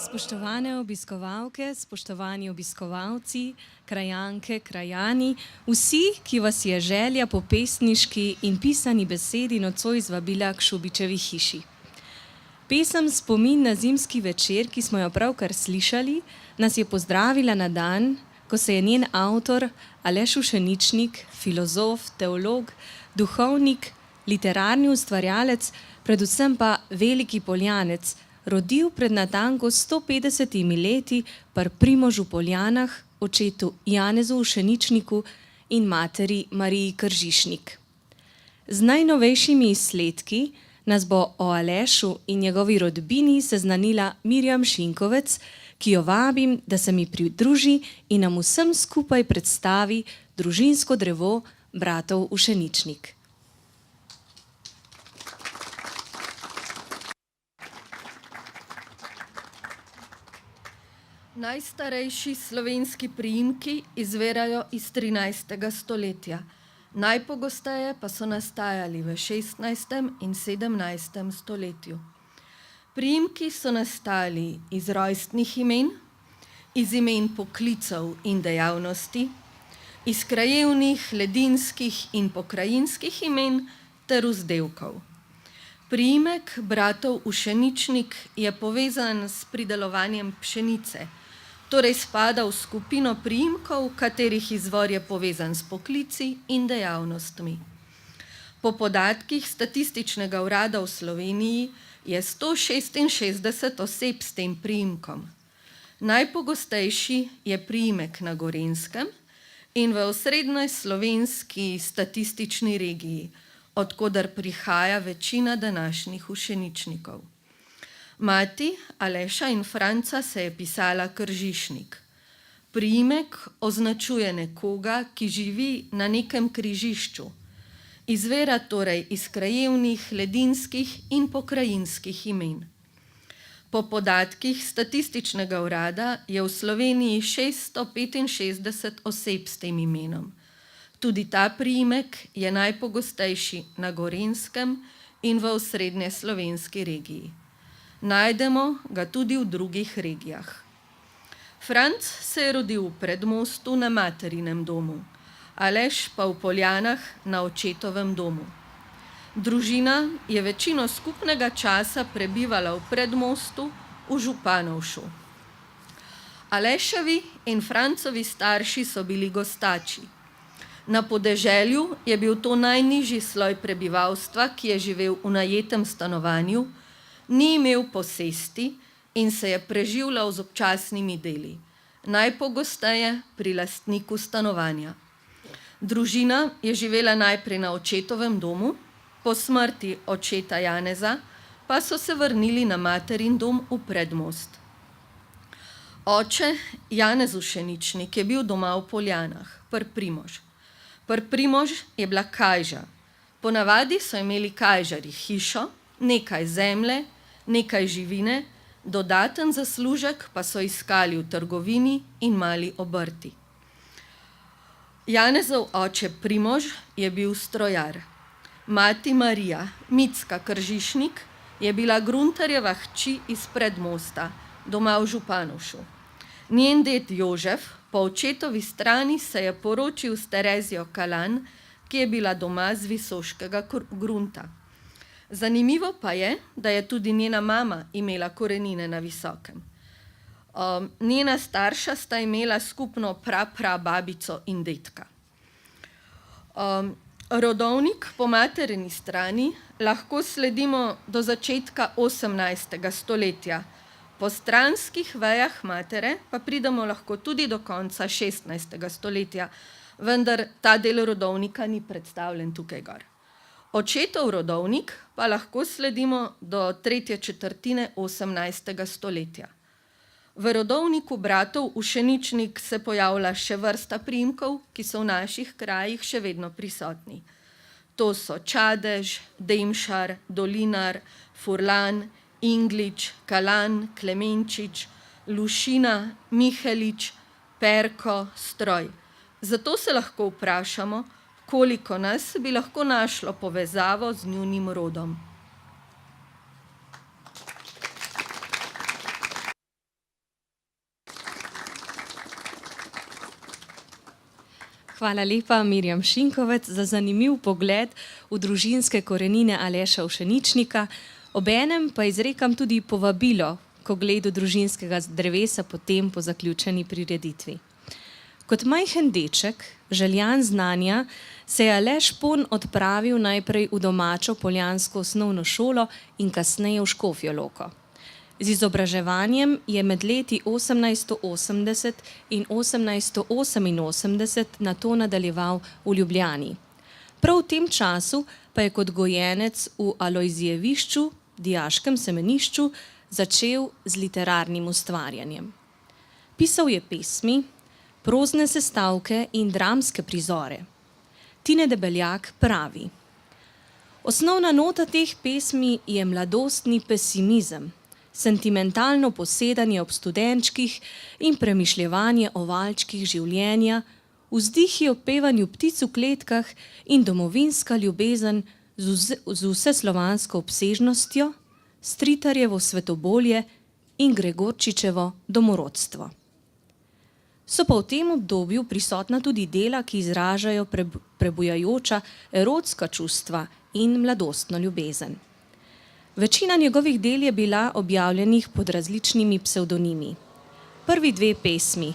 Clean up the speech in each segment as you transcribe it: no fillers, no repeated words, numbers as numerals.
Spoštovane obiskovalke, spoštovani obiskovalci, krajanke, krajani, vsi, ki vas je želja po pesniški in pisani besedi nocoj izvabila k Šubičevi hiši. Pesem Spomin na zimski večer, ki smo jo pravkar slišali, nas je pozdravila na dan, ko se je njen avtor Aleš Ušeničnik, filozof, teolog, duhovnik, literarni ustvarjalec, predvsem pa veliki Poljanec, rodil pred natanko 150 leti pri Primožu Poljanah, očetu Janezu Ušeničniku in materi Mariji Kržišnik. Z najnovejšimi izsledki nas bo o Alešu in njegovi rodbini seznanila Mirjam Šinkovec, ki jo vabim, da se mi pridruži in nam vsem skupaj predstavi družinsko drevo bratov Ušeničnik. Najstarejši slovenski priimki izvirajo iz 13. stoletja, najpogosteje pa so nastajali v 16. in 17. stoletju. Priimki so nastali iz rojstnih imen, iz imen poklicev in dejavnosti, iz krajevnih, ledinskih in pokrajinskih imen ter vzdevkov. Priimek bratov Ušeničnik je povezan s pridelovanjem pšenice, torej spada v skupino priimkov, katerih izvor je povezan s poklici in dejavnostmi. Po podatkih Statističnega urada v Sloveniji je 166 oseb s tem priimkom. Najpogostejši je priimek na Gorenjskem in v osrednjoj slovenski statistični regiji, od koder prihaja večina današnjih Ušeničnikov. Mati Aleša in Franca se je pisala Kržišnik. Priimek označuje nekoga, ki živi na nekem križišču. Izvira torej iz krajevnih, ledinskih in pokrajinskih imen. Po podatkih Statističnega urada je v Sloveniji 665 oseb s tem imenom. Tudi ta priimek je najpogostejši na Gorenjskem in v osrednje slovenski regiji. Najdemo ga tudi v drugih regijah. Franc se je rodil v Predmostu na materinem domu, Aleš pa v Poljanah na očetovem domu. Družina je večino skupnega časa prebivala v Predmostu v Županovšu. Aleševi in Francovi starši so bili gostači. Na podeželju je bil to najnižji sloj prebivalstva, ki je živel v najetem stanovanju, ni imel posesti in se je preživljal z občasnimi deli, najpogosteje pri lastniku stanovanja. Družina je živela najprej na očetovem domu, po smrti očeta Janeza pa so se vrnili na materin dom v Predmost. Oče Janez Ušeničnik je bil doma v Poljanah, pri Primož. Pri Primož je bila kajža. Ponavadi so imeli kajžarji hišo, nekaj zemlje, nekaj živine, dodaten zaslužek pa so iskali v trgovini in mali obrti. Janezov oče Primož je bil strojar. Mati Marija, Micka Kržišnik, je bila gruntarjeva hči iz Predmosta, doma v Županovšu. Njen ded Jožef po očetovi strani se je poročil s Terezijo Kalan, ki je bila doma z Visoškega grunta. Zanimivo pa je, da je tudi njena mama imela korenine na Visokem. Njena starša sta imela skupno prababico in dedka. Rodovnik po materini strani lahko sledimo do začetka 18. stoletja. Po stranskih vejah matere pa pridemo lahko tudi do konca 16. stoletja, vendar ta del rodovnika ni predstavljen tukaj gor. Očetov rodovnik pa lahko sledimo do tretje četrtine 18. stoletja. V rodovniku bratov Ušeničnik se pojavlja še vrsta priimkov, ki so v naših krajih še vedno prisotni. To so Čadež, Demšar, Dolinar, Furlan, Inglič, Kalan, Klemenčič, Lušina, Mihelič, Perko, Stroj. Zato se lahko vprašamo, koliko nas bi lahko našlo povezavo z njunim rodom. Hvala lepa, Mirjam Šinkovec, za zanimiv pogled v družinske korenine Aleša Ovšeničnika. Obenem pa izrekam tudi povabilo k ogledu družinskega drevesa potem po zaključeni prireditvi. Kot majhen deček, željan znanja, se je Aleš Pon odpravil najprej v domačo poljansko osnovno šolo in kasneje v Škofjo Loko. Z izobraževanjem je med leti 1880 in 1888 nato nadaljeval v Ljubljani. Prav v tem času pa je kot gojenec v Alojzijevišču, dijaškem semenišču, začel z literarnim ustvarjanjem. Pisal je pesmi, prozne sestavke in dramske prizore. Tine Debeljak pravi: osnovna nota teh pesmi je mladostni pesimizem, sentimentalno posedanje ob studenčkih in premišljevanje o valčkih življenja, vzdihi ob pevanju ptic v kletkah in domovinska ljubezen z vseslovansko obsežnostjo, Stritarjevo svetobolje in Gregorčičevo domorodstvo. So pa v tem obdobju prisotna tudi dela, ki izražajo prebujajoča erotska čustva in mladostno ljubezen. Večina njegovih del je bila objavljenih pod različnimi psevdonimi. Prvi dve pesmi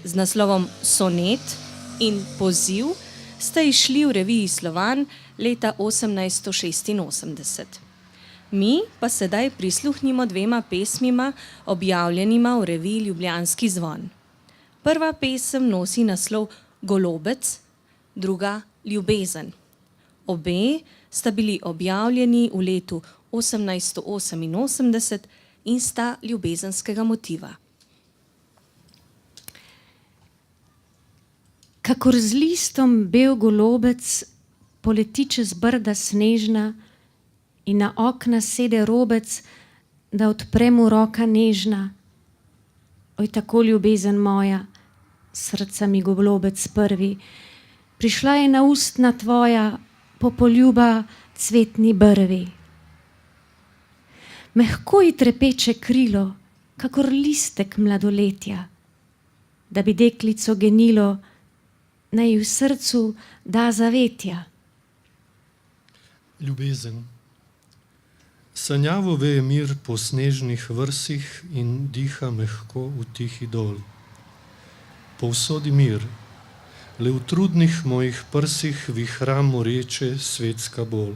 z naslovom Sonet in Poziv sta izšli v reviji Slovan leta 1886. Mi pa sedaj prisluhnimo dvema pesmima, objavljenima v reviji Ljubljanski zvon. Prva pesem nosi naslov Golobec, druga Ljubezen. Obe sta bili objavljeni v letu 1888 in sta ljubezenskega motiva. Kakor z listom bel golobec poleti čez brda snežna in na okna sede robec, da odpre mu roka nežna. Oj, tako ljubezen moja, srca mi golobec prvi, prišla je na ustna tvoja, po poljuba cvetni brvi. Mehko ji trepeče krilo, kakor listek mladoletja, da bi deklico genilo, naj ji v srcu da zavetja. Ljubezen. Sanjavo veje mir po snežnih vrsih in diha mehko v tihi dol. Povsodi mir, le v trudnih mojih prsih vihra moreče svetska bol.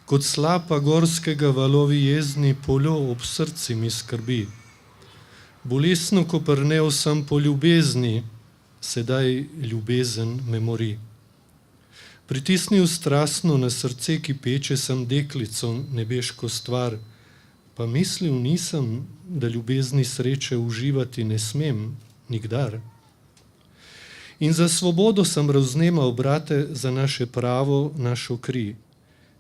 Kot slapa gorskega valovi jezni poljo ob srci mi skrbi. Bolesno koprnel sem po ljubezni, sedaj ljubezen me mori. Pritisnil strastno na srce, ki peče sem deklico, nebeško stvar, pa mislil nisem, da ljubezni sreče uživati ne smem, nikdar. In za svobodo sem raznemal, brate, za naše pravo, našo kri.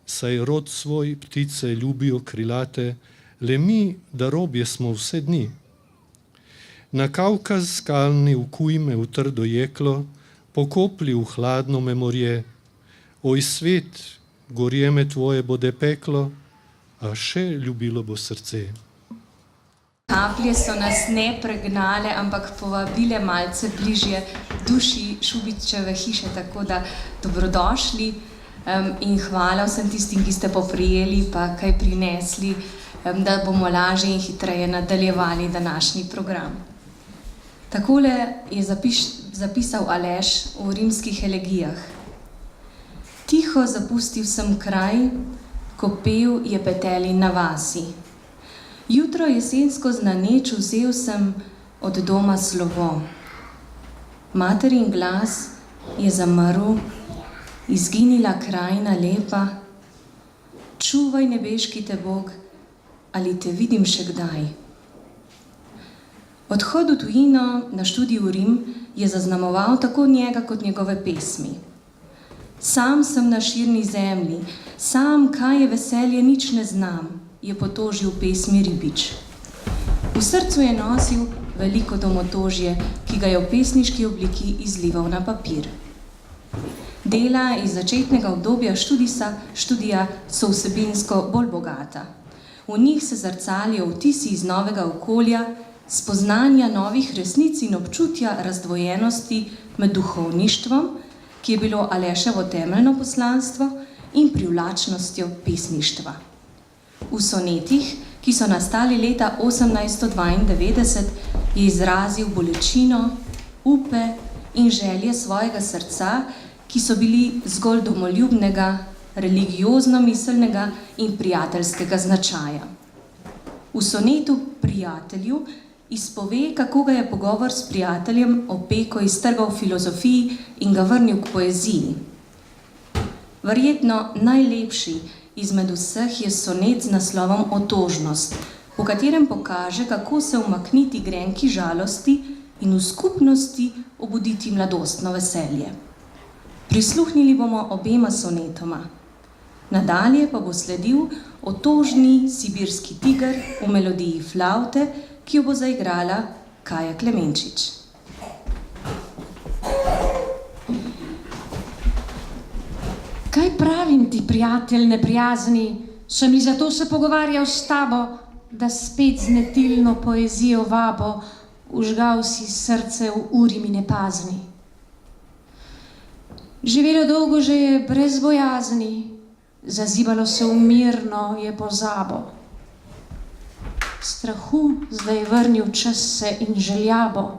Saj rod svoj ptice ljubijo krilate, le mi, da robje smo vse dni. Na Kavkaz skalni vkuj me v trdo jeklo, pokopli v hladno memorje. Oj svet, gorje me tvoje bode peklo, a še ljubilo bo srce. Kaplje so nas ne pregnale, ampak povabile malce bližje duši Šubičeve hiše, tako da dobrodošli in hvala vsem tistim, ki ste poprijeli pa kaj prinesli, da bomo lažje in hitreje nadaljevali današnji program. Takole je zapisal Aleš v rimskih elegijah. Tiho zapustil sem kraj, ko pel je petelin na vasi. Jutro jesensko znaneč vzel sem od doma slovo. Materin glas je zamrl, izginila krajina lepa. Čuvaj, nebeški te Bog, ali te vidim še kdaj. Odhod v tujino na študij v Rim je zaznamoval tako njega kot njegove pesmi. Sam sem na širni zemlji, sam kaj je veselje, nič ne znam, je potožil pesmi Ribič. V srcu je nosil veliko domotožje, ki ga je v pesniški obliki izlival na papir. Dela iz začetnega obdobja študija so vsebinsko bolj bogata. V njih se zrcalijo vtisi iz novega okolja, spoznanja novih resnic in občutja razdvojenosti med duhovništvom, ki je bilo Aleševo temeljno poslanstvo, in privlačnostjo pesništva. V sonetih, ki so nastali leta 1892, je izrazil bolečino, upe in želje svojega srca, ki so bili zgolj domoljubnega, religiozno-miselnega in prijateljskega značaja. V sonetu Prijatelju izpove, kako ga je pogovor s prijateljem opeko iztrgal v filozofiji in ga vrnil k poeziji. Verjetno najlepši izmed vseh je sonet z naslovom Otožnost, v katerem pokaže, kako se umakniti grenki žalosti in v skupnosti obuditi mladostno veselje. Prisluhnili bomo obema sonetoma. Nadalje pa bo sledil Otožni sibirski tiger v melodiji flavte, ki jo bo zaigrala Kaja Klemenčič. Kaj pravim ti, prijatelj neprijazni, sem li zato se pogovarjal s tabo, da spet z netilno poezijo vabo užgal si srce v uri mi nepazni. Živelo dolgo že je brez bojazni, zazibalo se v mirno je pozabo. Strahu zdaj vrnil čas se in željabo,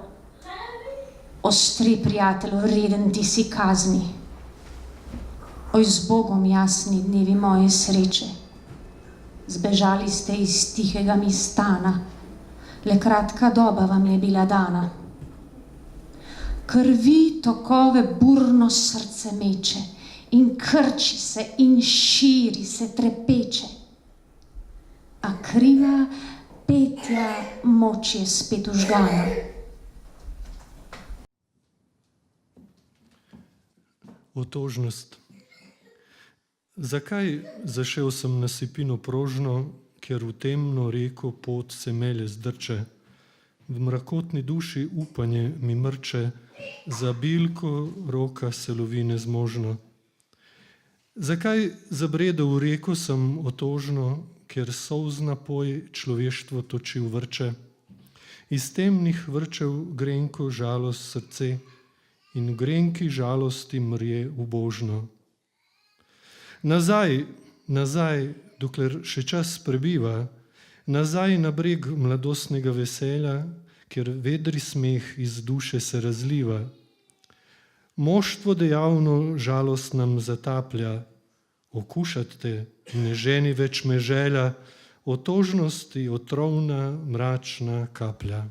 ostri prijatelj, reden ti si kazni. Oj, z Bogom jasni dnevi moje sreče, zbežali ste iz tihega mi stana, le kratka doba vam je bila dana. Krvi tokove burno srce meče in krči se in širi se trepeče, a kriva petja moč je spet užgana. Otožnost. Zakaj zašel sem na sipino prožno, ker v temno reko pot se melje zdrče, v mrakotni duši upanje mi mrče, za bilko roka se lovi nezmožno. Zakaj zabredel v reko sem otožno, ker solz napoj človeštvo toči v vrče, iz temnih vrčev grenko žalost srce in v grenki žalosti mrje ubožno. Nazaj, nazaj, dokler še čas prebiva, nazaj na breg mladostnega veselja, kjer vedri smeh iz duše se razliva. Moštvo dejavno žalost nam zataplja, okušat te, ne ženi več me želja, otožnosti otrovna mračna kaplja.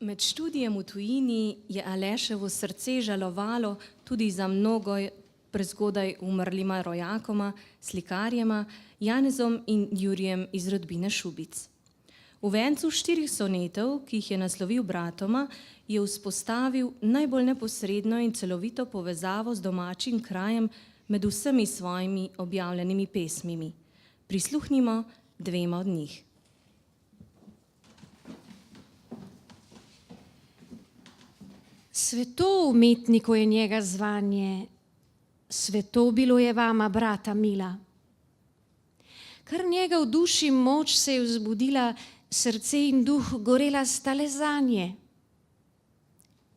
Med študijem v tujini je Aleševo srce žalovalo tudi za mnogo prezgodaj umrlima rojakoma, slikarjema, Janezom in Jurijem iz rodbine Šubic. V vencu 4 sonetov, ki jih je naslovil bratoma, je vzpostavil najbolj neposredno in celovito povezavo z domačim krajem med vsemi svojimi objavljenimi pesmimi. Prisluhnimo 2 od njih. Sveto umetniku je njega zvanje, sveto bilo je vama, brata mila. Kar njega v duši moč se je vzbudila, srce in duh gorela sta le zanje.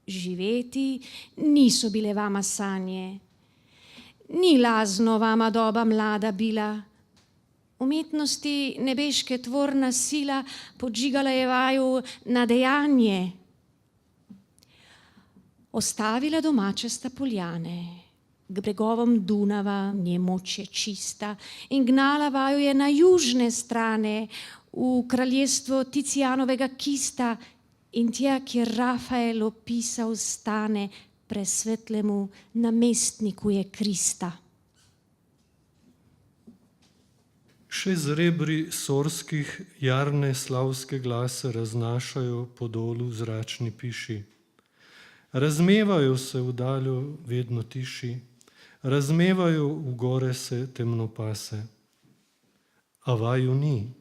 Živeti niso bile vama sanje, ni lazno vama doba mlada bila. Umetnosti nebeške tvorna sila podžigala je vaju na dejanje. Ostavila domače sta Poljane, k bregovom Dunava, nje moč je čista, in gnala vaju je na južne strane, v kraljestvo Ticijanovega kista, in tja, kjer Rafael opisal stane, presvetlemu namestniku je Krista. Še z rebri sorskih jarne slavske glase raznašajo po dolu zračni piši. Razmevajo se v daljo vedno tiši, razmevajo v gore se temnopase. A vaju ni.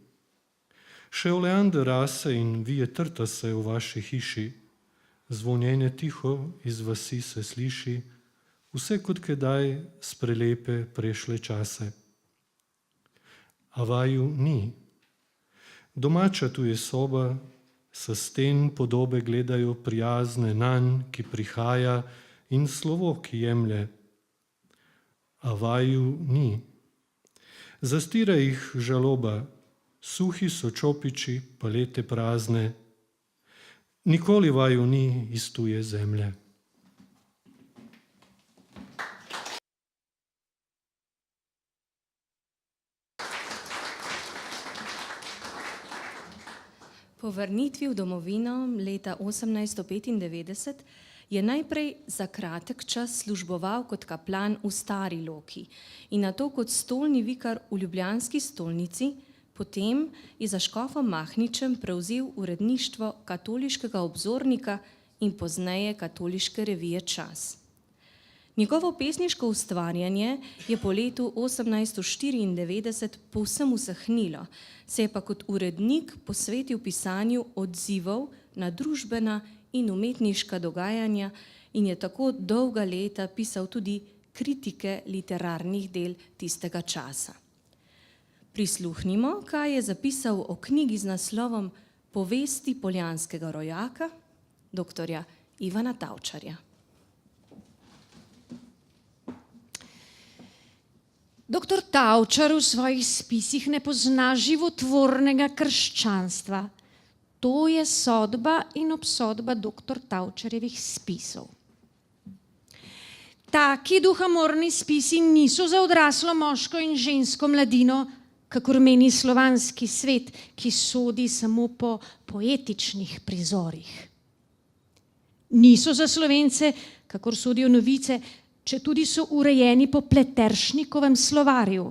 Še oleander rase in vije trta se v vaši hiši, zvonjenje tiho iz vasi se sliši, vse kot kedaj s prelepe prešle čase. A vaju ni. Domača tu je soba, sa sten podobe gledajo prijazne nanj, ki prihaja, in slovo, ki jemlje. A vaju ni. Zastira jih žaloba, suhi so čopiči, palete prazne. Nikoli vaju ni iz tuje zemlje. Po vrnitvi v domovino leta 1895 je najprej za kratek čas služboval kot kaplan v Stari Loki in nato kot stolni vikar v ljubljanski stolnici, potem je za škofom Mahničem prevzel uredništvo Katoliškega obzornika in pozneje Katoliške revije Čas. Njegovo pesniško ustvarjanje je po letu 1894 povsem usahnilo, se je pa kot urednik posvetil pisanju odzivov na družbena in umetniška dogajanja in je tako dolga leta pisal tudi kritike literarnih del tistega časa. Prisluhnimo, kaj je zapisal o knjigi z naslovom Povesti poljanskega rojaka, dr. Ivana Tavčarja. Doktor Tavčar v svojih spisih ne pozna životvornega krščanstva. To je sodba in obsodba doktor Tavčarjevih spisov. Taki duhamorni spisi niso za odraslo moško in žensko mladino, kakor meni slovanski svet, ki sodi samo po poetičnih prizorih. Niso za Slovence, kakor sodijo novice, če tudi so urejeni po Pleteršnikovem slovarju.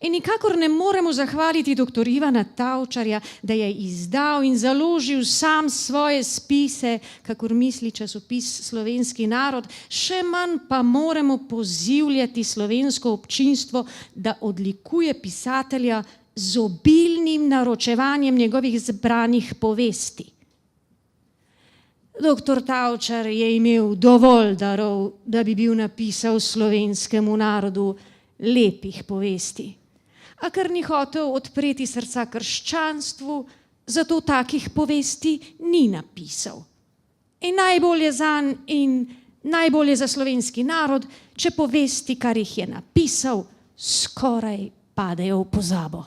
In nikakor ne moremo zahvaliti dr. Ivana Tavčarja, da je izdal in založil sam svoje spise, kakor misli časopis Slovenski narod, še manj pa moramo pozivljati slovensko občinstvo, da odlikuje pisatelja z obilnim naročevanjem njegovih zbranih povesti. Doktor Tavčar je imel dovolj darov, da bi bil napisal slovenskemu narodu lepih povesti. A ker ni hotel odpreti srca krščanstvu, zato takih povesti ni napisal. In najbolje zanj in najbolje za slovenski narod, če povesti, kar jih je napisal, skoraj padejo v pozabo.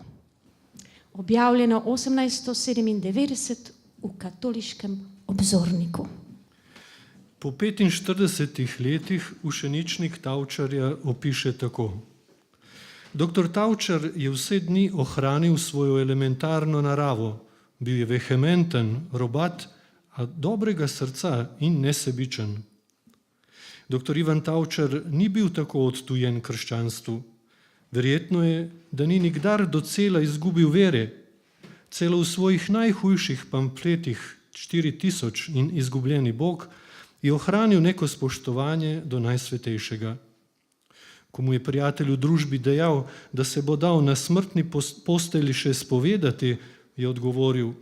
Objavljeno 1897 v Katoliškem obzorniku. Po 45 letih učeničnik Tavčarja opiše tako. Doktor Tavčar je vse dni ohranil svojo elementarno naravo, bil je vehementen, robat, a dobrega srca in nesebičen. Dr. Ivan Tavčar ni bil tako odtujen krščanstvu. Verjetno je, da ni nikdar docela izgubil vere. Celo v svojih najhujših pamfletih 4000 in Izgubljeni Bog je ohranil neko spoštovanje do Najsvetejšega. Ko mu je prijatelj v družbi dejal, da se bo dal na smrtni postelji še spovedati, je odgovoril: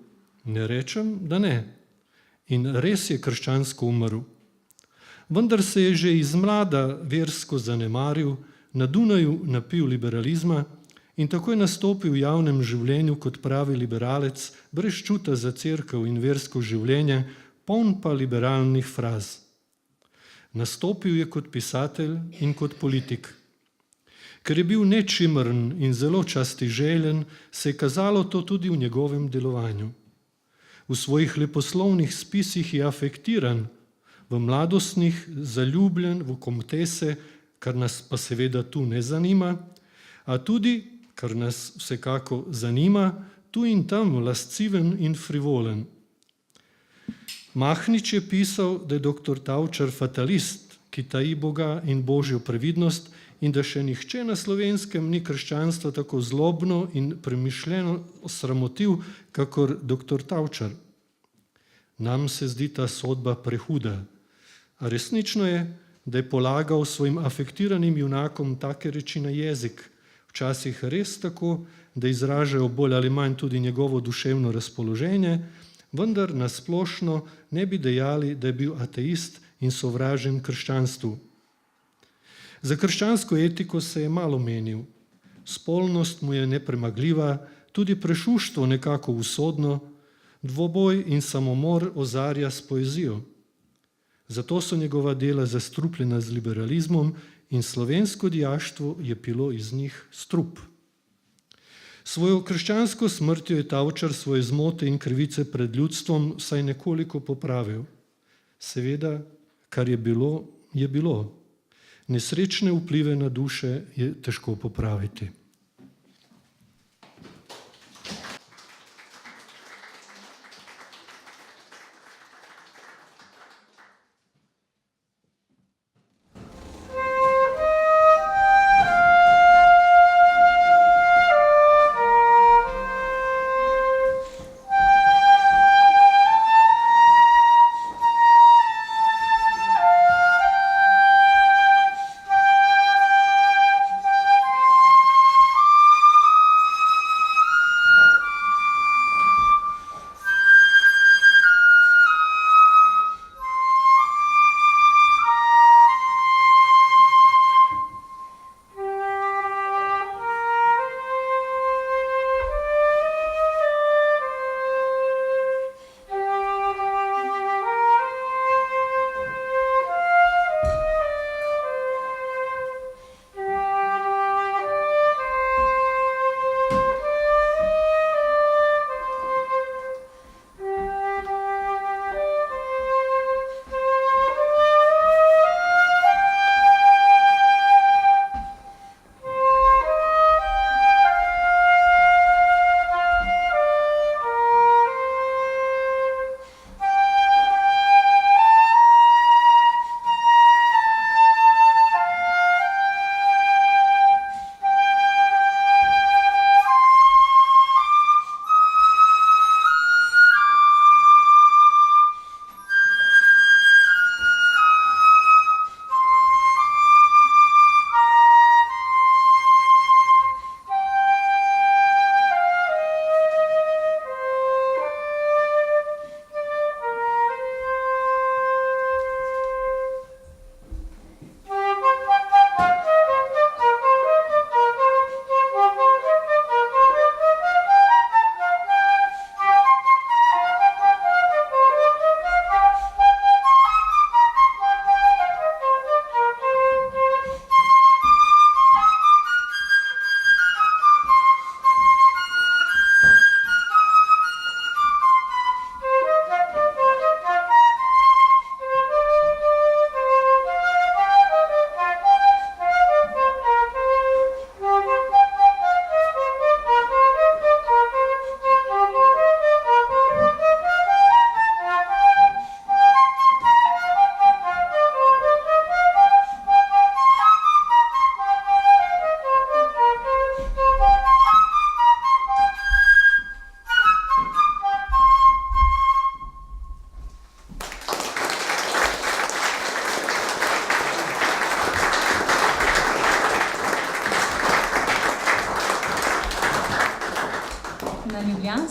ne rečem, da ne. In res je krščansko umrl. Vendar se je že iz mlada versko zanemaril, na Dunaju napil liberalizma in takoj nastopil v javnem življenju kot pravi liberalec, brez čuta za cerkev in versko življenje, poln pa liberalnih fraz. Nastopil je kot pisatelj in kot politik. Ker je bil nečimrn in zelo častiželjen, se je kazalo to tudi v njegovem delovanju. V svojih leposlovnih spisih je afektiran, v mladostnih zaljubljen v komtese, kar nas pa seveda tu ne zanima, a tudi, kar nas vsekako zanima, tu in tam lasciven in frivolen. Mahnič je pisal, da je dr. Tavčar fatalist, ki taji Boga in božjo previdnost in da še nihče na Slovenskem ni krščanstvo tako zlobno in premišljeno osramotil, kakor dr. Tavčar. Nam se zdi ta sodba prehuda, a resnično je, da je polagal svojim afektiranim junakom take reči na jezik, včasih res tako, da izražajo bolj ali manj tudi njegovo duševno razpoloženje, vendar nasplošno ne bi dejali, da je bil ateist in sovražen krščanstvu. Za krščansko etiko se je malo menil. Spolnost mu je nepremagljiva, tudi prešuštvo nekako usodno, dvoboj in samomor ozarja s poezijo. Zato so njegova dela zastrupljena z liberalizmom in slovensko dijaštvo je pilo iz njih strup. Svojo krščansko smrtjo je Tavčar svoje zmote in krivice pred ljudstvom vsaj nekoliko popravil. Seveda, kar je bilo, je bilo. Nesrečne vplive na duše je težko popraviti.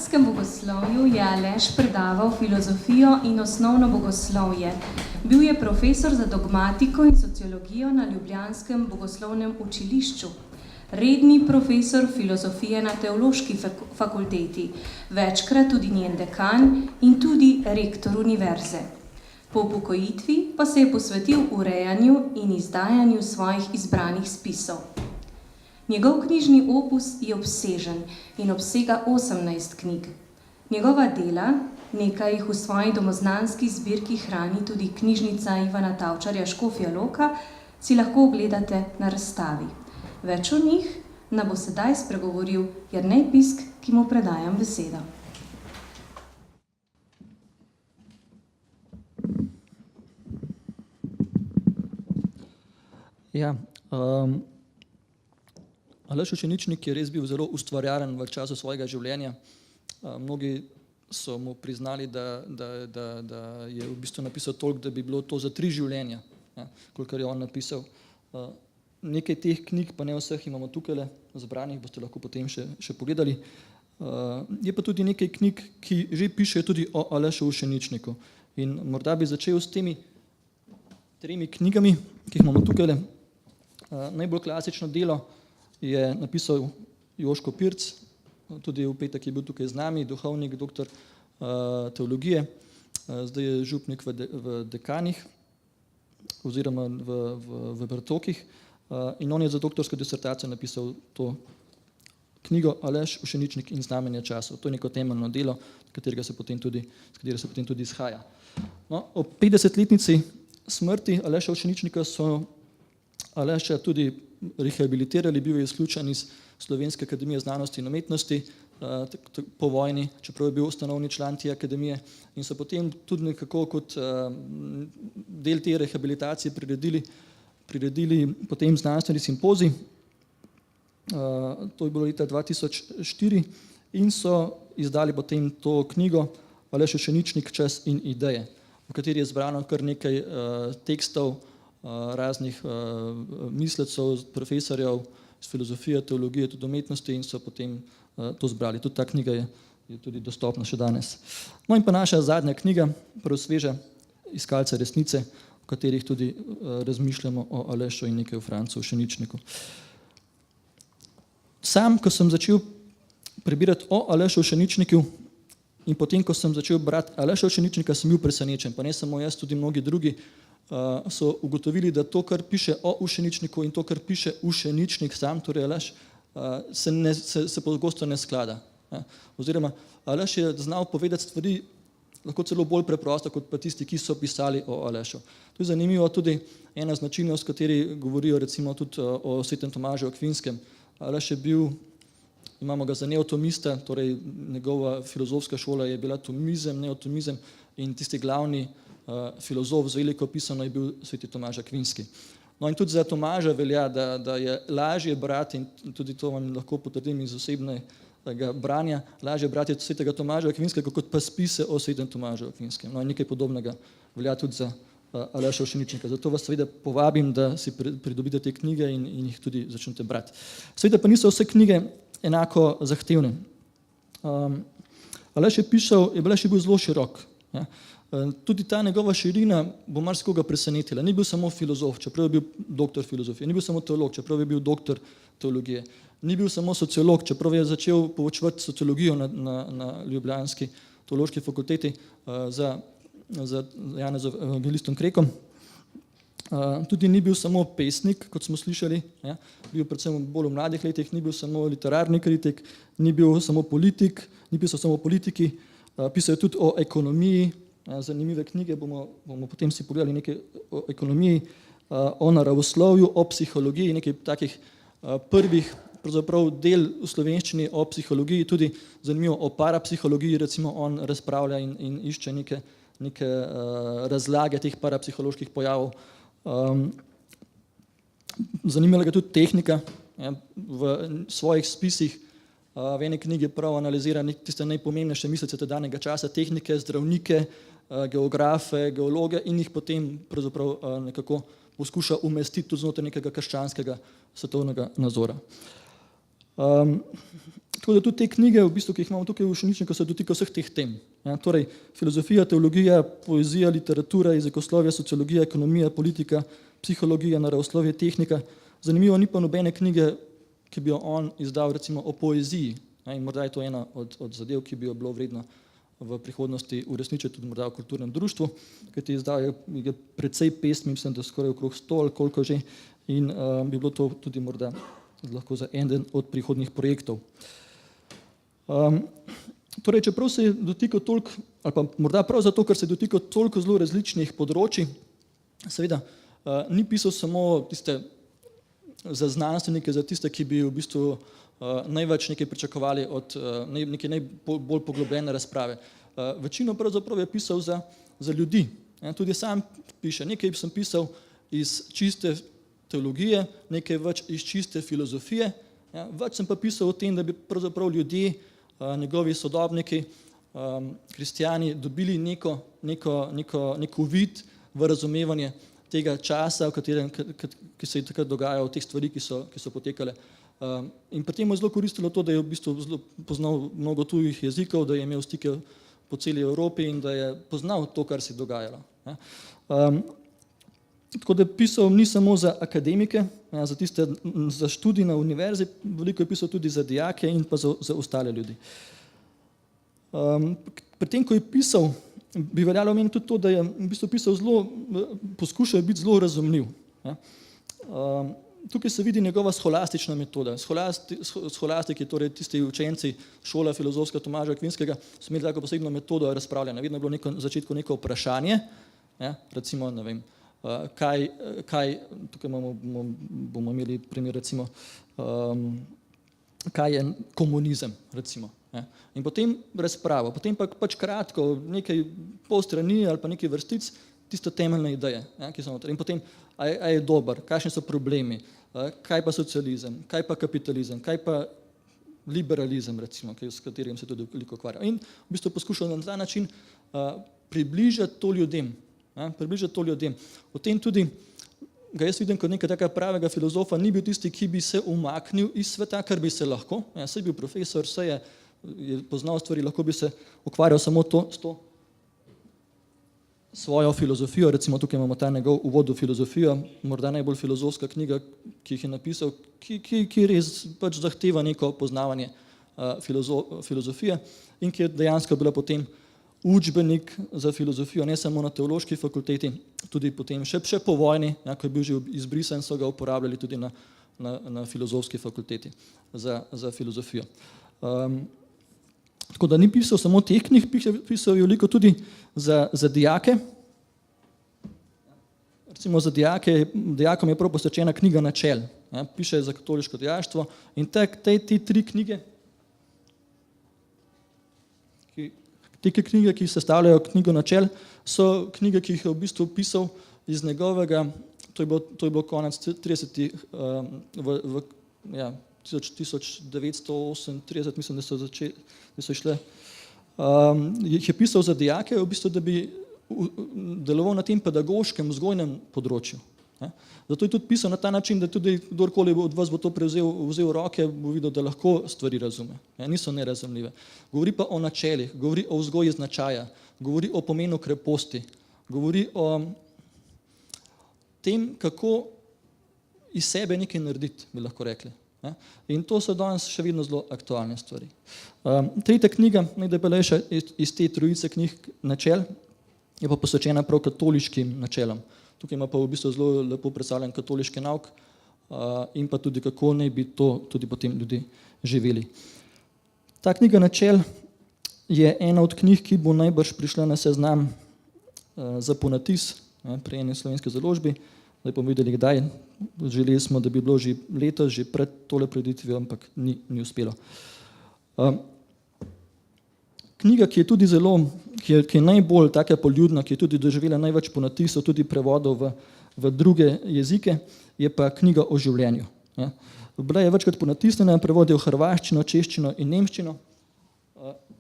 ljubljanskem bogoslovju je Aleš predaval filozofijo in osnovno bogoslovje. Bil je profesor za dogmatiko in sociologijo na ljubljanskem bogoslovnem učilišču. Redni profesor filozofije na teološki fakulteti, večkrat tudi njen dekan in tudi rektor univerze. Po upokojitvi pa se je posvetil urejanju in izdajanju svojih izbranih spisov. Njegov knjižni opus je obsežen in obsega 18 knjig. Njegova dela, nekaj jih v svoji domoznanski zbirki hrani tudi knjižnica Ivana Tavčarja Škofja Loka, si lahko ogledate na razstavi. Več o njih nam bo sedaj spregovoril Jernej Pisk, ki mu predajam besedo. Ja, Aleš Ušeničnik je res bil zelo ustvarjaren v času svojega življenja. Mnogi so mu priznali, da je v bistvu napisal toliko, da bi bilo to za 3 življenja, ja, kolikor je on napisal. Nekaj teh knjig, pa ne vseh, imamo tukaj zbranih, boste lahko potem še pogledali. Je pa tudi nekaj knjig, ki že pišejo tudi o Alešu Ušeničniku. In morda bi začel s temi 3 knjigami, ki jih imamo tukaj. Najbolj klasično delo je napisal Joško Pirc, tudi v petek je bil tukaj z nami, duhovnik, doktor teologije, zdaj je župnik v Dekanih oziroma v Bertokih, in on je za doktorsko disertacijo napisal to knjigo Aleš Ušeničnik in znamenja časov. To je neko temeljno delo, s katero se potem tudi izhaja. No, ob 50-letnici smrti Aleša Ušeničnika so Aleša tudi rehabilitirali, bil je izključen iz Slovenske akademije znanosti in umetnosti po vojni, čeprav je bil ustanovni član te akademije, in so potem tudi nekako kot del te rehabilitacije priredili potem znanstveni simpozij. To je bilo leta 2004 in so izdali potem to knjigo Aleš Ušeničnik, čas in ideje, v kateri je zbrano kar nekaj tekstov raznih mislecev, profesorjev iz filozofije, teologije, tudi umetnosti, in so potem to zbrali. Tudi ta knjiga je tudi dostopna še danes. No in pa naša zadnja knjiga, prav sveža, Iskalca resnice, v katerih tudi razmišljamo o Alešu in nekaj o Francu Ušeničniku. Sam, ko sem začel prebirati o Alešu Ušeničniku in potem, ko sem začel brati Aleša Ušeničnika, sem bil presenečen, pa ne samo jaz, tudi mnogi drugi so ugotovili, da to, kar piše o Ušeničniku in to, kar piše Ušeničnik sam, torej Aleš, se pogosto ne sklada. Oziroma, Aleš je znal povedati stvari lahko celo bolj preprosto, kot pa tisti, ki so pisali o Alešu. To je zanimivo tudi ena značilnost, kateri govorijo recimo tudi o svetem Tomažu Akvinskem. Aleš je bil, imamo ga za neotomista, torej njegova filozofska šola je bila tomizem, neotomizem, in tisti glavni filozof z veliko pisano je bil sveti Tomaž Akvinski. No in tudi za Tomaža velja, da je lažje brati, in tudi to vam lahko potrdim iz osebnega branja, lažje brati svetega Tomaža Akvinskega, kot pa spise o svetem Tomažu Akvinskem. No in nekaj podobnega velja tudi za Aleša Ušeničnika. Zato vas seveda povabim, da si pridobite te knjige in jih tudi začnete brati. Seveda pa niso vse knjige enako zahtevne. Aleš je bil zelo širok. Ja. Tudi ta njegova širina bo marsikoga presenetila. Ni bil samo filozof, čeprav je bil doktor filozofije, ni bil samo teolog, čeprav je bil doktor teologije, ni bil samo sociolog, čeprav je začel poučevati sociologijo na ljubljanski teološki fakulteti za Janezom evangelistom Krekom. Tudi ni bil samo pesnik, kot smo slišali, ja, bil predvsem bolj v mladih letih, ni bil samo literarni kritik, ni bil samo politik, ni pisal samo o politiki, pisal je tudi o ekonomiji, zanimive knjige, bomo potem si pogledali nekaj o ekonomiji, o naravoslovju, o psihologiji, nekaj takih prvih pravzaprav del v slovenščini o psihologiji, tudi zanimivo o parapsihologiji, recimo on razpravlja in išče neke razlage teh parapsiholoških pojavov. Zanimala ga tudi tehnika, ja, v svojih spisih v eni knjigi prav analizira tiste najpomembnejše mislece tedanjega časa, tehnike, zdravnike, geografe, geologe, in jih potem pravzaprav nekako poskuša umestiti tudi znotraj nekega krščanskega svetovnega nazora. Tako da tudi te knjige, v bistvu, ki jih imamo tukaj v Šeničniku, se dotikajo vseh teh tem. Ja, torej, filozofija, teologija, poezija, literatura, jezikoslovje, sociologija, ekonomija, politika, psihologija, naravoslovje, tehnika. Zanimivo, ni pa nobene knjige, ki bi jo on izdal recimo o poeziji. Ja, in morda je to ena od zadev, ki bi jo bilo vredno v prihodnosti uresničiti tudi morda v kulturnem društvu, kajti izdal je precej pesmi, mislim, da skoraj okrog 100 ali koliko že, in bi bilo to tudi morda lahko za eden od prihodnjih projektov. Torej, čeprav se je dotikal toliko, ali pa morda prav zato, ker se je dotikal toliko zelo različnih področji, seveda ni pisal samo tiste za znanstvenike, za tiste, ki bi v bistvu največ nekaj pričakovali od neke najbolj poglobljene razprave. Večino pravzaprav je pisal za ljudi. Tudi sam piše, nekaj sem pisal iz čiste teologije, nekaj več iz čiste filozofije, več sem pa pisal o tem, da bi pravzaprav ljudje, njegovi sodobniki, kristjani, dobili nek uvid v razumevanje tega časa, v katerem, ki se je takrat dogajalo, teh stvari, ki so potekale. In pri tem je zelo koristilo to, da je v bistvu zelo poznal mnogo tujih jezikov, da je imel stike po celi Evropi in da je poznal to, kar se je dogajalo. Tako da pisal ni samo za akademike, za tiste za študij na univerzi, veliko je pisal tudi za dijake in pa za ostale ljudi. Pri tem, ko je pisal, bi veljalo omeniti tudi to, da je v bistvu pisal zelo, poskušal biti zelo razumljiv. Tukaj se vidi njegova scholastična metoda. Scholastiki, torej tisti učenci šola filozofska Tomaža Akvinskega, so imeli tako posebno metodo razpravljanja. Vedno je bilo na začetku neko vprašanje, recimo, ne vem, tukaj bomo imeli primer, recimo, kaj je komunizem, recimo. In potem razpravo, potem pa pač kratko, nekaj pol strani ali pa nekaj vrstic, tiste temeljne ideje, ki so noter. In potem, a je dober, kakšni so problemi, kaj pa socializem, kaj pa kapitalizem, kaj pa liberalizem, recimo, s katerim se tudi veliko ukvarja. In v bistvu poskušal na ta način približati to ljudem. O tem tudi ga jaz vidim kot nekaj takega pravega filozofa, ni bil tisti, ki bi se umaknil iz sveta, kar bi se lahko, saj je bil profesor, saj je poznal stvari, lahko bi se ukvarjal samo s to svojo filozofijo, recimo tukaj imamo ta njegov uvod v filozofijo, morda najbolj filozofska knjiga, ki jih je napisal, ki res pač zahteva neko poznavanje filozofije in ki je dejansko bila potem učbenik za filozofijo, ne samo na teološki fakulteti, tudi potem še po vojni, ko je bil že izbrisan, so ga uporabljali tudi na filozofski fakulteti za filozofijo. Tako da ni pisal samo teh knjig, pisal je veliko tudi za dijake. Recimo za dijakom je prav posvečena knjiga Načel. Piše za katoliško dijaštvo in te tri knjige, ki sestavljajo knjigo Načel, so knjige, ki jih je v bistvu pisal iz njegovega, to je bilo konec 30. 1938, mislim, da so šle, jih je pisal za dijake, v bistvu, da bi deloval na tem pedagoškem, vzgojnem področju. Zato je tudi pisal na ta način, da tudi kdorkoli od vas bo to vzel v roke, bo videl, da lahko stvari razume. Niso nerazumljive. Govori pa o načelih, govori o vzgoji značaja, govori o pomenu kreposti, govori o tem, kako iz sebe nekaj narediti, bi lahko rekli. In to so danes še vedno zelo aktualne stvari. Tretja knjiga, najdebelejša iz te trojice knjig Načel, je pa posvečena prav katoliškim načelom. Tukaj ima pa v bistvu zelo lepo predstavljen katoliški nauk in pa tudi kako naj bi to tudi potem ljudi živeli. Ta knjiga Načel je ena od knjig, ki bo najbrž prišla na seznam za ponatis pri eni slovenski založbi. Zdaj bomo videli, kdaj. Želeli smo, da bi bilo že letos, že pred tole preditvijo, ampak ni uspelo. Knjiga, ki je tudi zelo, ki je najbolj taka poljudna, ki je tudi doživela največ ponatisov, tudi prevodov v druge jezike, je pa knjiga o življenju. Bila je večkrat ponatisnjena, prevod je v hrvaščino, češčino in nemščino.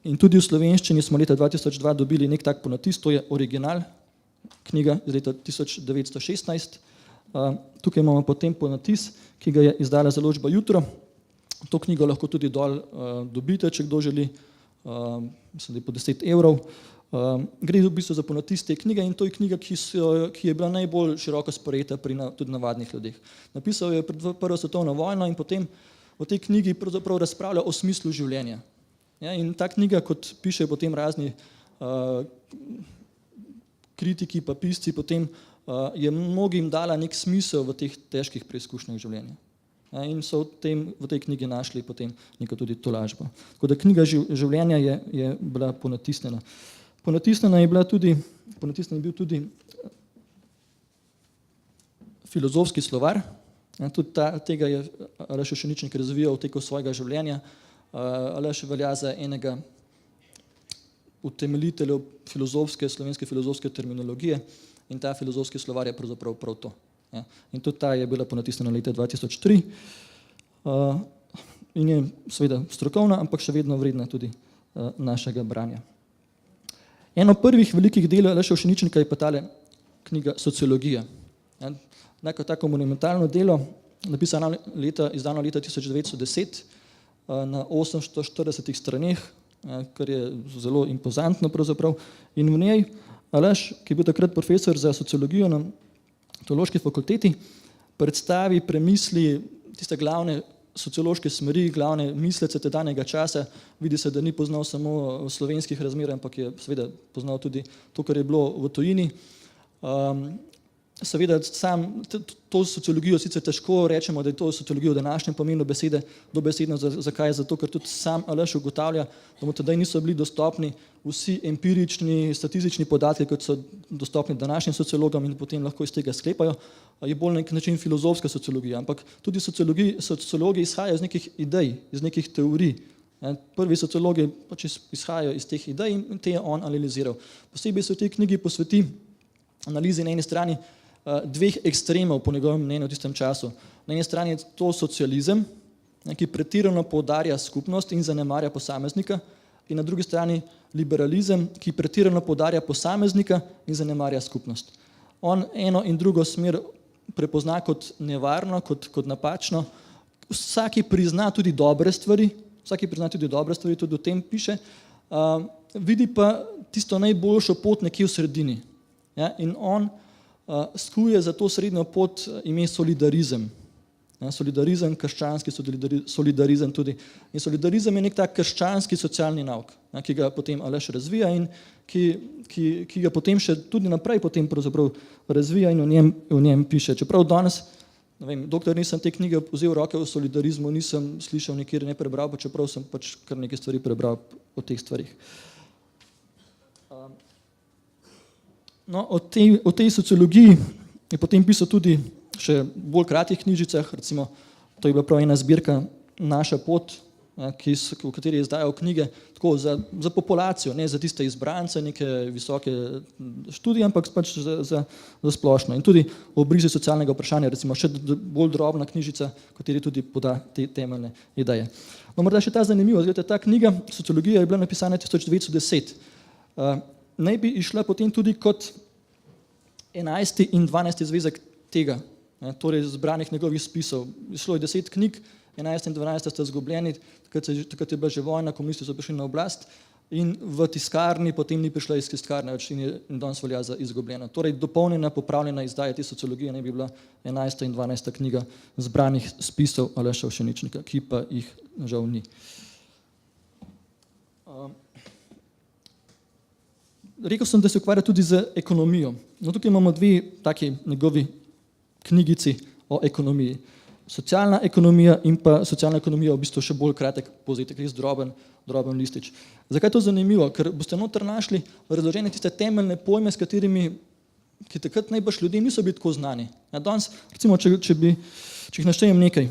In tudi v slovenščini smo leta 2002 dobili nek tak ponatis, to je original, knjiga iz leta 1916. Tukaj imamo potem ponatis, ki ga je izdala založba Jutro. To knjigo lahko tudi dol dobite, če kdo želi, mislim, da je po 10 evrov. Gre v bistvu za ponatis te knjige in to je knjiga, ki je bila najbolj široko sprejeta pri tudi navadnih ljudeh. Napisal je pred Prvo svetovno vojno in potem v tej knjigi pravzaprav razpravlja o smislu življenja. Ja, in ta knjiga, kot piše potem razni kritiki pa pisci, potem je mnogim dala nek smisel v teh težkih preizkušnjah življenja. Ja, in so v tej knjigi našli potem neko tudi tolažbo. Tako da knjiga življenja je bila ponatisnjena. Ponatisnjen je bil tudi filozofski slovar. Ja, tudi tega je Aleš Avšeničnik razvijal v teku svojega življenja. Aleš velja za enega utemeljiteljev slovenske filozofske terminologije in ta filozofski slovar je pravzaprav prav to. Ja. In tudi ta je bila ponatisnjena leta 2003 in je seveda strokovna, ampak še vedno vredna tudi našega branja. Eno prvih velikih del Aleša Avšeničnika je pa tale knjiga Sociologija. Ja, tako monumentalno delo, izdano leta 1910 na 840 straneh, kar je zelo impozantno pravzaprav. In v njej Aleš, ki je bil takrat profesor za sociologijo na Teološki fakulteti, predstavi, premisli tiste glavne sociološke smeri, glavne mislece tedanjega časa. Vidi se, da ni poznal samo slovenskih razmer, ampak je seveda poznal tudi to, kar je bilo v tujini. Seveda sam to sociologijo sicer težko rečemo, da je to sociologija v današnjem pomenu besede dobesedno. Zakaj? Zato, ker tudi sam Aleš ugotavlja, da mu tedaj niso bili dostopni vsi empirični, statistični podatki, kot so dostopni današnjim sociologom in potem lahko iz tega sklepajo. Je bolj nek način filozofska sociologija, ampak tudi sociologi izhajajo iz nekih idej, iz nekih teorij. Prvi sociologi pač izhajajo iz teh idej in te je on analiziral. Posebej se v tej knjigi posveti analizi na eni strani dveh ekstremov, po njegovem mnenju v tistem času. Na eni strani je to socializem, ki pretirano poudarja skupnost in zanemarja posameznika, in na drugi strani liberalizem, ki pretirano poudarja posameznika in zanemarja skupnost. On eno in drugo smer prepozna kot nevarno, kot napačno. Vsaki prizna tudi dobre stvari, tudi o tem piše, vidi pa tisto najboljšo pot nekje v sredini. Ja, in on skuje za to srednjo pot ime solidarizem. Ja, solidarizem, krščanski solidarizem tudi. In solidarizem je nek tak krščanski socialni nauk, ja, ki ga potem Aleš razvija in ki ga potem še tudi naprej potem pravzaprav razvija in o njem piše. Čeprav danes, ne vem, dokler nisem te knjige vzel v roke o solidarizmu, nisem slišal nikjer, ne prebral, pa čeprav sem pač kar nekaj stvari prebral o teh stvarih. No, o tej sociologiji je potem pisal tudi še bolj kratkih knjižicah, recimo to je bila prav ena zbirka Naša pot, v kateri je izdajal knjige tako za populacijo, ne za tiste izbrance, neke visoke študije, ampak pač za splošno. In tudi o brizi socialnega vprašanja, recimo še bolj drobna knjižica, v kateri tudi poda te temeljne ideje. No, morda še ta zanimivost, gledajte, ta knjiga Sociologija je bila napisana 1910. Naj bi išla potem tudi kot 11. in 12. zvezek tega, torej zbranih njegovih spisov. Šlo je 10 knjig, 11 in 12 sta izgubljeni, takrat je bila že vojna, komunisti so prišli na oblast in v tiskarni potem ni prišla iz tiskarne več in danes velja za izgubljena. Torej dopolnjena, popravljena izdaja te sociologije naj bi bila 11. in 12. knjiga zbranih spisov Aleša Avšeničnika, ki pa jih žal ni. Rekel sem, da se ukvarja tudi z ekonomijo. No, tukaj imamo dve taki njegovi knjigici o ekonomiji. Socialna ekonomija in pa socialna ekonomija v bistvu še bolj kratek povzetek, res droben listič. Zakaj je to zanimivo? Ker boste noter našli razložene tiste temeljne pojme, s katerimi, ki takrat najbrž ljudem niso bili tako znani. Ja, danes, recimo, če jih naštejem nekaj.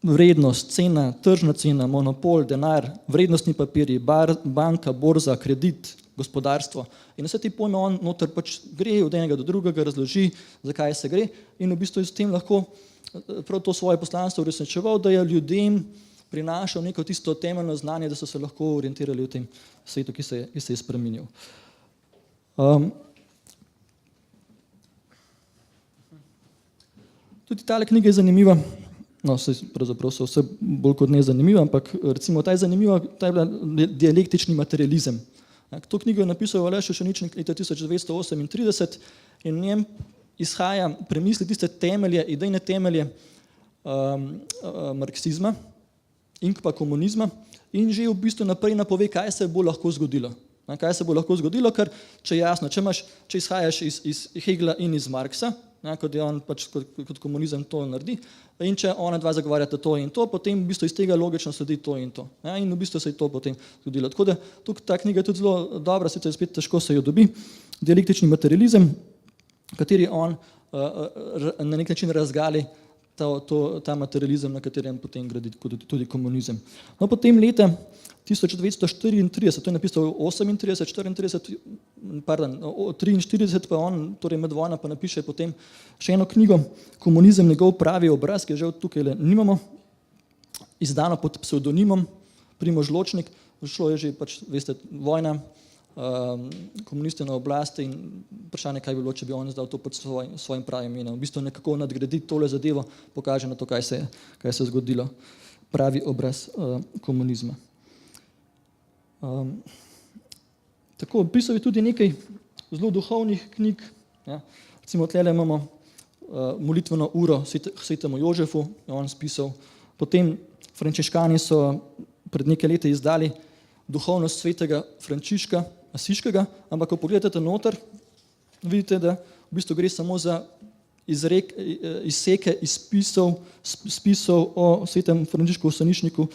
Vrednost, cena, tržna cena, monopol, denar, vrednostni papirji, banka, borza, kredit, gospodarstvo. In vse te pojme on noter pač gre od enega do drugega, razloži, zakaj se gre in v bistvu s tem lahko prav to svoje poslanstvo uresničeval, da je ljudem prinašal neko tisto temeljno znanje, da so se lahko orientirali v tem svetu, ki se je spreminjal. Tudi tale knjiga je zanimiva, no, pravzaprav so vse bolj kot ne zanimive, ampak recimo ta je zanimiva, ta je bila dialektični materializem. To knjigo je napisal Aleš Šeničnik leta 1938 in v njem izhaja premisli tiste temelje, idejne temelje marksizma in pa komunizma in že v bistvu naprej napove, kaj se bo lahko zgodilo. Kaj se bo lahko zgodilo, ker če jasno, če izhajaš iz Hegla in iz Marksa, kot je on pač kot komunizem to naredi, in če ona dva zagovarjata to in to, potem v bistvu iz tega logično sledi to in to. In v bistvu se je to potem zgodilo. Tako da tukaj ta knjiga je tudi zelo dobra, sicer spet težko se jo dobi, dialektični materializem, kateri on na nek način razgali ta materializem, na katerem potem gradi tudi komunizem. No, potem leta 1934, to je napisal 38, 43 pa on, torej med vojna pa napiše potem še eno knjigo, Komunizem, njegov pravi obraz, ki je že tukaj nimamo, izdano pod psevdonimom Primož Ločnik, šlo je že pač, veste, vojna, komunisti na oblasti in vprašanje, kaj bi bilo, če bi on izdal to pod svojim pravim imenom. V bistvu nekako nadgraditi tole zadevo, pokaže na to, kaj se je zgodilo. Pravi obraz komunizma. Tako, pisal je tudi nekaj zelo duhovnih knjig. Ja. Recimo tlele imamo molitveno uro svetemu Jožefu, je on spisal. Potem frančiškani so pred nekaj leti izdali Duhovnost svetega Frančiška Asiškega, ampak ko pogledate noter, vidite, da v bistvu gre samo za izseke iz spisov o svetem Frančišku Oseničniku,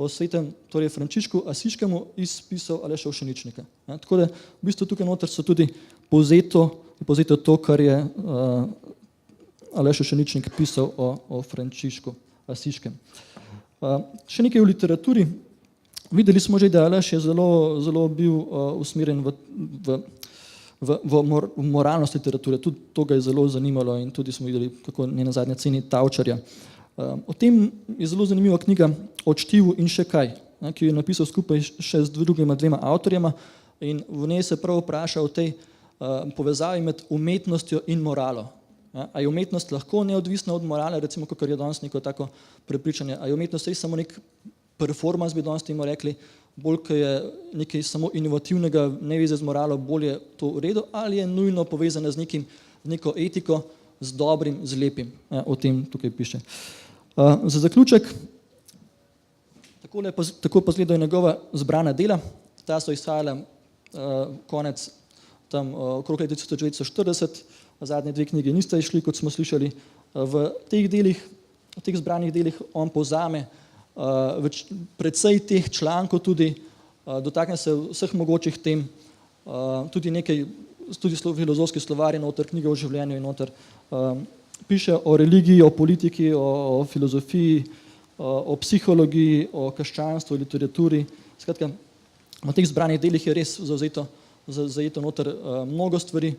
o svetem, torej Frančišku Asiškemu iz spisov Aleša Ovšeničnika. Ja, tako da v bistvu tukaj noter so tudi povzeto to, kar je Aleš Ovšeničnik pisal o Frančišku Asiškem. Še nekaj v literaturi. Videli smo že, da Aleš je zelo bil usmerjen v moralnost literature. Tudi to ga je zelo zanimalo in tudi smo videli, kako ne nazadnje ceni Tavčarja. O tem je zelo zanimiva knjiga O čtivu in še kaj, ki jo je napisal skupaj še z drugima dvema avtorjema in v njej se prav vpraša o tej povezavi med umetnostjo in moralo. A je umetnost lahko neodvisna od morale, recimo, kakor je danes neko tako prepričanje, a je umetnost res samo nek performance, bi danes temu rekli, bolj, ko je nekaj samo inovativnega, ne veze z moralo, bolj je to v redu, ali je nujno povezana z neko etiko, z dobrim, z lepim. O tem tukaj piše. Za zaključek, tako pa izgledajo njegova zbrana dela. Ta so izhajala konec tam okrog leta 1940, zadnje dve knjige niste išli, kot smo slišali. V teh zbranih delih on povzame predvsej teh člankov tudi, dotakne se vseh mogočih tem, tudi filozofski slovar je noter, knjiga o življenju je noter, piše o religiji, o politiki, o filozofiji, o psihologiji, o krščanstvu, literaturi. Skratka, v teh zbranih delih je res zajeto noter mnogo stvari.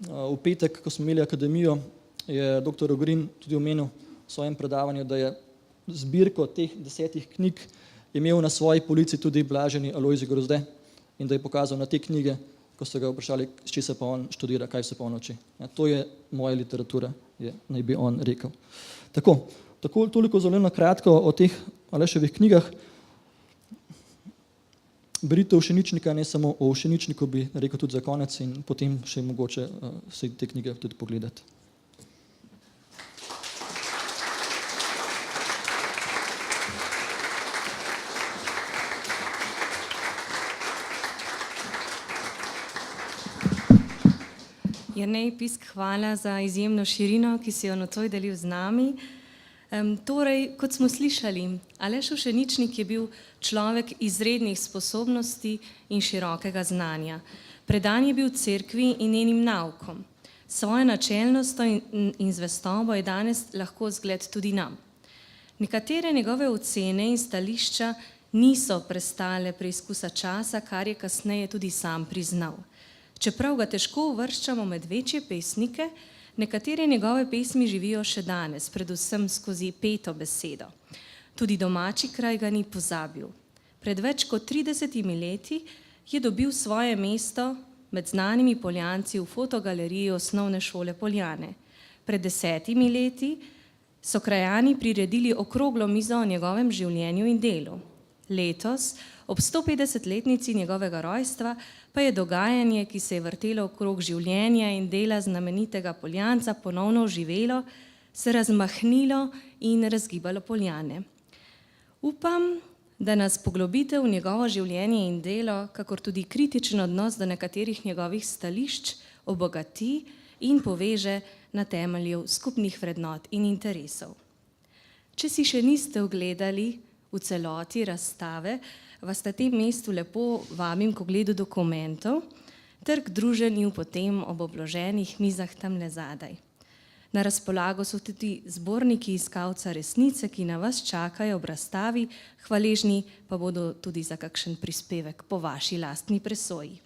V petek, ko smo imeli akademijo, je dr. Ogrin tudi omenil v svojem predavanju, da je zbirko teh 10 knjig imel na svoji polici tudi blaženi Alojzij Grozde in da je pokazal na te knjige, ko so ga vprašali, s čim se pa on študira, kaj se pa on uči. To je moja literatura, naj bi on rekel. Toliko zelo na kratko o teh Aleševih knjigah. Berite Ovšeničnika, ne samo o Ovšeničniku, bi rekel tudi za konec in potem še mogoče se te knjige tudi pogledati. Jernej Pisk, hvala za izjemno širino, ki si jo nocoj delil z nami. Torej, kot smo slišali, Aleš Ovšeničnik je bil človek izrednih sposobnosti in širokega znanja. Predan je bil cerkvi in njenim naukom. Svojo načelnostjo in zvestobo je danes lahko zgled tudi nam. Nekatere njegove ocene in stališča niso prestale preizkusa časa, kar je kasneje tudi sam priznal. Čeprav ga težko uvrščamo med večje pesnike, nekatere njegove pesmi živijo še danes, predvsem skozi peto besedo. Tudi domači kraj ga ni pozabil. Pred več kot 30 leti je dobil svoje mesto med znanimi Poljanci v fotogaleriji Osnovne šole Poljane. Pred 10 leti so krajani priredili okroglo mizo o njegovem življenju in delu. Letos, ob 150-letnici njegovega rojstva, pa je dogajanje, ki se je vrtelo okrog življenja in dela znamenitega Poljanca, ponovno oživelo, se razmahnilo in razgibalo Poljane. Upam, da nas poglobitev v njegovo življenje in delo, kakor tudi kritičen odnos do nekaterih njegovih stališč, obogati in poveže na temelju skupnih vrednot in interesov. Če si še niste ogledali v celoti razstave, vas na tem mestu lepo vabim k ogledu dokumentov ter k druženju potem ob obloženih mizah tamle zadaj. Na razpolago so tudi zborniki iskalca resnice, ki na vas čakajo ob razstavi, hvaležni pa bodo tudi za kakšen prispevek po vaši lastni presoji.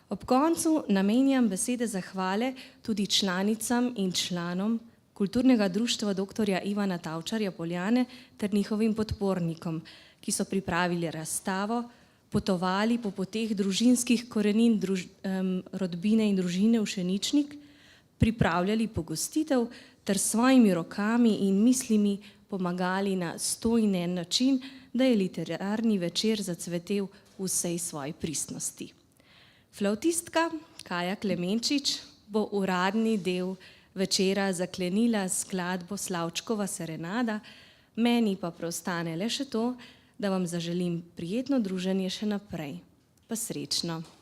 Ob koncu namenjam besede zahvale tudi članicam in članom Kulturnega društva dr. Ivana Tavčarja Poljane ter njihovim podpornikom, ki so pripravili razstavo, potovali po poteh družinskih korenin rodbine in družine v Šeničnik, pripravljali pogostitev ter s svojimi rokami in mislimi pomagali na stojen način, da je literarni večer zacvetel v vsej svoji pristnosti. Flavtistka Kaja Klemenčič bo uradni del večera zaklenila s skladbo Slavčkova serenada, meni pa preostane le še to, da vam zaželim prijetno druženje še naprej. Pa srečno!